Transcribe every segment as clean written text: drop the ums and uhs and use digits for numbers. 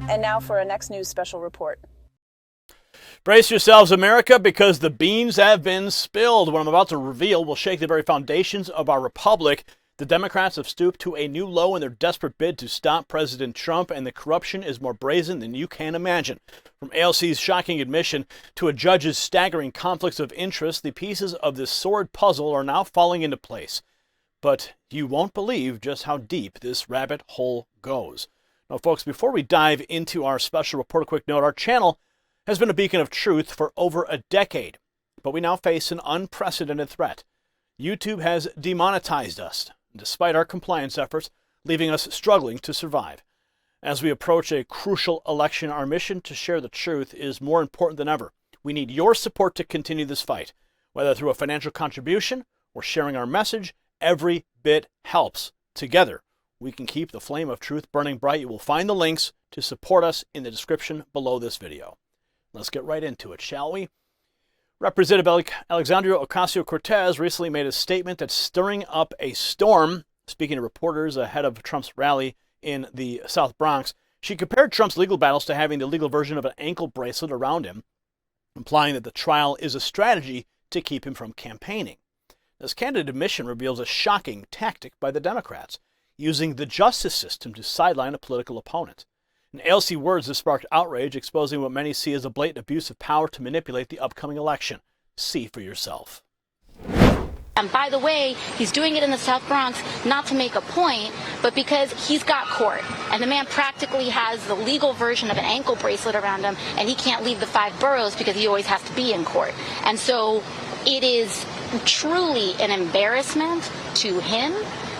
And now for a Next News special report. Brace yourselves, America, because the beans have been spilled. What I'm about to reveal will shake the very foundations of our republic. The Democrats have stooped to a new low in their desperate bid to stop President Trump, and the corruption is more brazen than you can imagine. From AOC's shocking admission to a judge's staggering conflicts of interest, the pieces of this sordid puzzle are now falling into place. But you won't believe just how deep this rabbit hole goes. Now, folks, before we dive into our special report, a quick note. Our channel has been a beacon of truth for over a decade, but we now face an unprecedented threat. YouTube has demonetized us, despite our compliance efforts, leaving us struggling to survive. As we approach a crucial election, our mission to share the truth is more important than ever. We need your support to continue this fight, whether through a financial contribution or sharing our message. Every bit helps. Together, we can keep the flame of truth burning bright. You will find the links to support us in the description below this video. Let's get right into it, shall we? Representative Alexandria Ocasio-Cortez recently made a statement that's stirring up a storm. Speaking to reporters ahead of Trump's rally in the South Bronx, she compared Trump's legal battles to having the legal version of an ankle bracelet around him, implying that the trial is a strategy to keep him from campaigning. This candid admission reveals a shocking tactic by the Democrats, using the justice system to sideline a political opponent. In AOC words, this sparked outrage, exposing what many see as a blatant abuse of power to manipulate the upcoming election. See for yourself. And by the way, he's doing it in the South Bronx not to make a point, but because he's got court. And the man practically has the legal version of an ankle bracelet around him, and he can't leave the 5 boroughs because he always has to be in court. And so it is truly an embarrassment to him.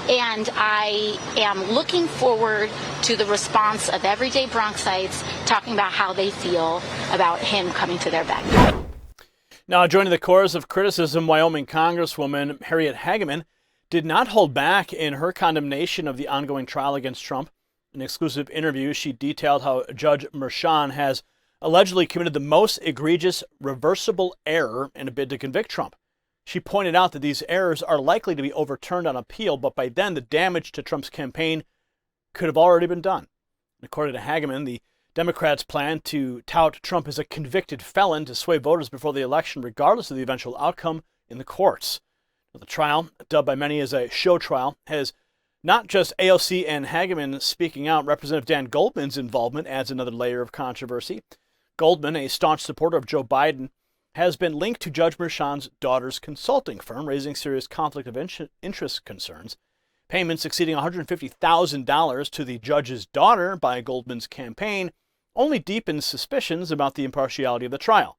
And I am looking forward to the response of everyday Bronxites talking about how they feel about him coming to their backyard. Now, joining the chorus of criticism, Wyoming Congresswoman Harriet Hageman did not hold back in her condemnation of the ongoing trial against Trump. In an exclusive interview, she detailed how Judge Merchan has allegedly committed the most egregious reversible error in a bid to convict Trump. She pointed out that these errors are likely to be overturned on appeal, but by then the damage to Trump's campaign could have already been done. According to Hageman, the Democrats plan to tout Trump as a convicted felon to sway voters before the election, regardless of the eventual outcome in the courts. The trial, dubbed by many as a show trial, has not just AOC and Hageman speaking out. Representative Dan Goldman's involvement adds another layer of controversy. Goldman, a staunch supporter of Joe Biden, has been linked to Judge Merchan's daughter's consulting firm, raising serious conflict of interest concerns. Payments exceeding $150,000 to the judge's daughter by Goldman's campaign only deepens suspicions about the impartiality of the trial.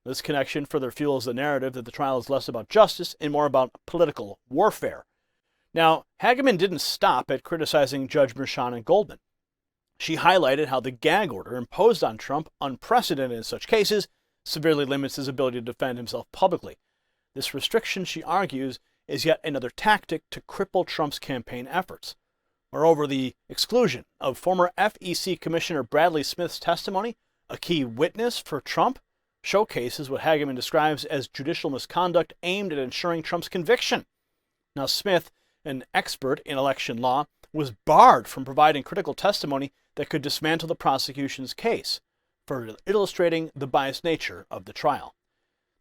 This connection further fuels the narrative that the trial is less about justice and more about political warfare. Now, Hageman didn't stop at criticizing Judge Merchan and Goldman. She highlighted how the gag order imposed on Trump, unprecedented in such cases, severely limits his ability to defend himself publicly. This restriction, she argues, is yet another tactic to cripple Trump's campaign efforts. Moreover, the exclusion of former FEC Commissioner Bradley Smith's testimony, a key witness for Trump, showcases what Hageman describes as judicial misconduct aimed at ensuring Trump's conviction. Now, Smith, an expert in election law, was barred from providing critical testimony that could dismantle the prosecution's case, further illustrating the biased nature of the trial.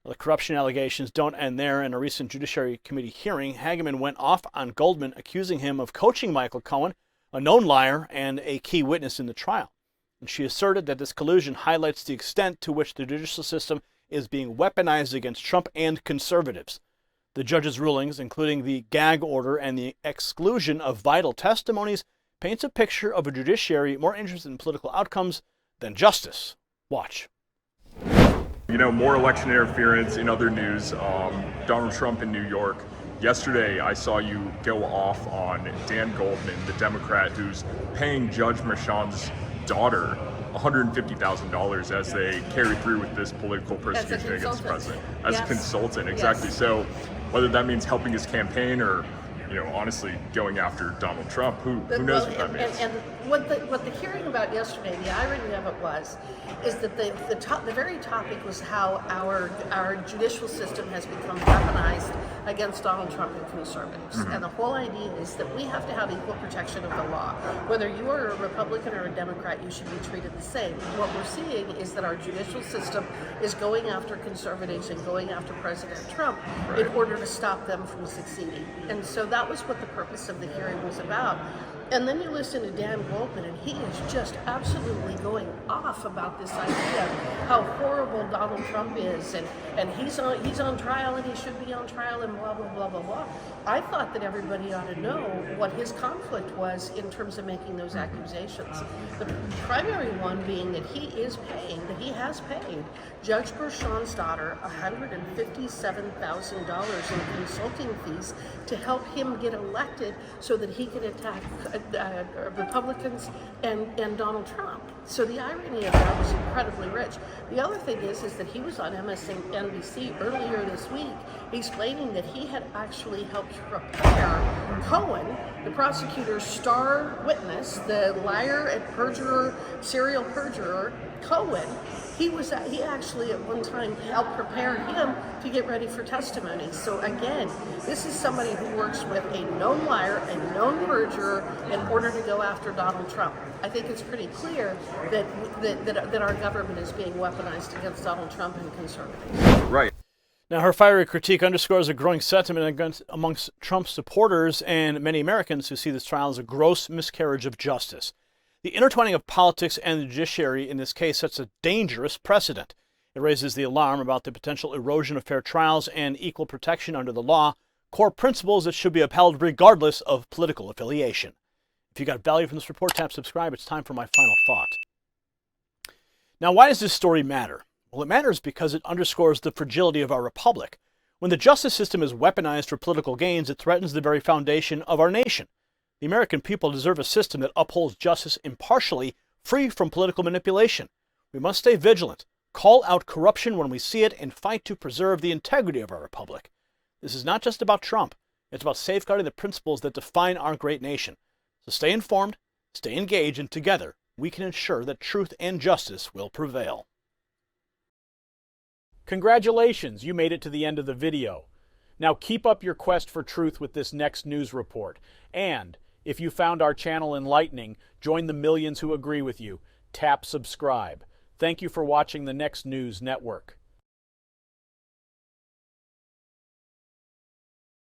The corruption allegations don't end there. In a recent Judiciary Committee hearing, Hageman went off on Goldman, accusing him of coaching Michael Cohen, a known liar and a key witness in the trial. And she asserted that this collusion highlights the extent to which the judicial system is being weaponized against Trump and conservatives. The judge's rulings, including the gag order and the exclusion of vital testimonies, paints a picture of a judiciary more interested in political outcomes than justice. Watch. You know, more election interference in other news. Donald Trump in New York. Yesterday, I saw you go off on Dan Goldman, the Democrat who's paying Judge Merchan's daughter $150,000 as they carry through with this political persecution against the president. As a consultant, exactly. So whether that means helping his campaign or honestly, going after Donald Trump. Who knows what that means? And what the hearing about yesterday, the irony of it is that the very topic was how our judicial system has become weaponized against Donald Trump and conservatives. Mm-hmm. And the whole idea is that we have to have equal protection of the law. Whether you are a Republican or a Democrat, you should be treated the same. What we're seeing is that our judicial system is going after conservatives and going after President Trump in order to stop them from succeeding. And so that was what the purpose of the hearing was about. And then you listen to Dan Goldman, and he is just absolutely going off about this idea how horrible Donald Trump is, and he's on trial and he should be on trial and blah, blah, blah, blah, blah. I thought that everybody ought to know what his conflict was in terms of making those accusations. The primary one being that he has paid Judge Gershon's daughter $157,000 in consulting fees to help him get elected so that he can attack Republicans and Donald Trump. So the irony of that was incredibly rich. The other thing is that he was on MSNBC earlier this week explaining that he had actually helped prepare Cohen, the prosecutor's star witness, the liar and perjurer, serial perjurer, Cohen. He actually at one time helped prepare him to get ready for testimony. So again, this is somebody who works with a known liar, a known perjurer in order to go after Donald Trump. I think it's pretty clear that our government is being weaponized against Donald Trump and conservatives. Right. Now, her fiery critique underscores a growing sentiment amongst Trump supporters and many Americans who see this trial as a gross miscarriage of justice. The intertwining of politics and the judiciary in this case sets a dangerous precedent. It raises the alarm about the potential erosion of fair trials and equal protection under the law, core principles that should be upheld regardless of political affiliation. If you got value from this report, tap subscribe. It's time for my final thought. Now, why does this story matter? Well, it matters because it underscores the fragility of our republic. When the justice system is weaponized for political gains, it threatens the very foundation of our nation. The American people deserve a system that upholds justice impartially, free from political manipulation. We must stay vigilant, call out corruption when we see it, and fight to preserve the integrity of our republic. This is not just about Trump. It's about safeguarding the principles that define our great nation. So stay informed, stay engaged, and together we can ensure that truth and justice will prevail. Congratulations, you made it to the end of the video. Now keep up your quest for truth with this next news report. And if you found our channel enlightening, join the millions who agree with you. Tap subscribe. Thank you for watching the Next News Network.